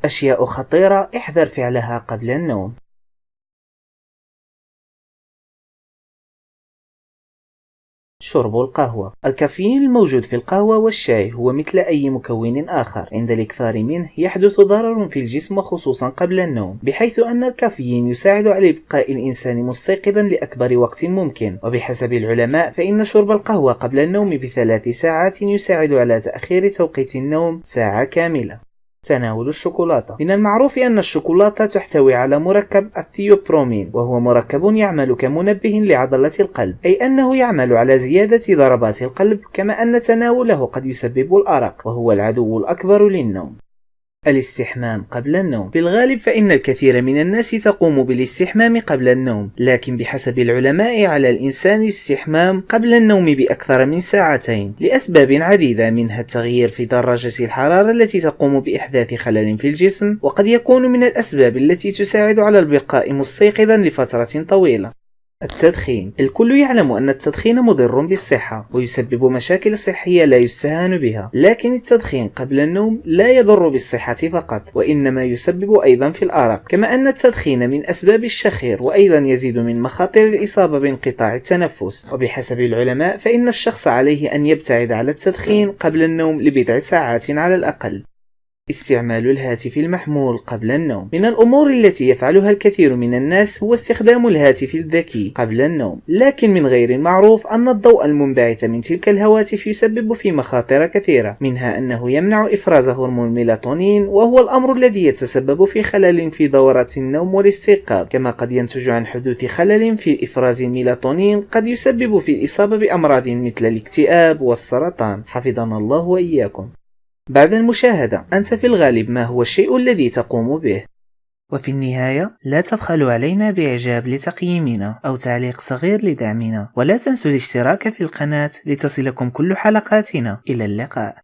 أشياء خطيرة احذر فعلها قبل النوم. شرب القهوة. الكافيين الموجود في القهوة والشاي هو مثل أي مكون آخر، عند الإكثار منه يحدث ضرر في الجسم وخصوصا قبل النوم، بحيث أن الكافيين يساعد على إبقاء الإنسان مستيقظا لأكبر وقت ممكن. وبحسب العلماء فإن شرب القهوة قبل النوم ب3 ساعات يساعد على تأخير توقيت النوم ساعة كاملة. تناول الشوكولاتة. من المعروف أن الشوكولاتة تحتوي على مركب الثيوبرومين، وهو مركب يعمل كمنبه لعضلة القلب، أي أنه يعمل على زيادة ضربات القلب، كما أن تناوله قد يسبب الأرق، وهو العدو الأكبر للنوم. الاستحمام قبل النوم. في الغالب فإن الكثير من الناس تقوم بالاستحمام قبل النوم، لكن بحسب العلماء على الإنسان الاستحمام قبل النوم بأكثر من ساعتين لأسباب عديدة، منها التغيير في درجة الحرارة التي تقوم بإحداث خلل في الجسم، وقد يكون من الأسباب التي تساعد على البقاء مستيقظا لفترة طويلة. التدخين. الكل يعلم أن التدخين مضر بالصحة ويسبب مشاكل صحية لا يستهان بها، لكن التدخين قبل النوم لا يضر بالصحة فقط، وإنما يسبب أيضا في الأرق، كما أن التدخين من أسباب الشخير، وأيضا يزيد من مخاطر الإصابة بانقطاع التنفس. وبحسب العلماء فإن الشخص عليه أن يبتعد على التدخين قبل النوم ل7 ساعات على الأقل. استعمال الهاتف المحمول قبل النوم. من الأمور التي يفعلها الكثير من الناس هو استخدام الهاتف الذكي قبل النوم، لكن من غير المعروف أن الضوء المنبعث من تلك الهواتف يسبب في مخاطر كثيرة، منها أنه يمنع إفراز هرمون الميلاتونين، وهو الأمر الذي يتسبب في خلل في دورات النوم والاستيقاظ، كما قد ينتج عن حدوث خلل في إفراز الميلاتونين قد يسبب في الإصابة بأمراض مثل الاكتئاب والسرطان، حفظنا الله وإياكم. بعد المشاهدة، أنت في الغالب ما هو الشيء الذي تقوم به؟ وفي النهاية لا تبخلوا علينا بإعجاب لتقييمنا أو تعليق صغير لدعمنا، ولا تنسوا الاشتراك في القناة لتصلكم كل حلقاتنا. إلى اللقاء.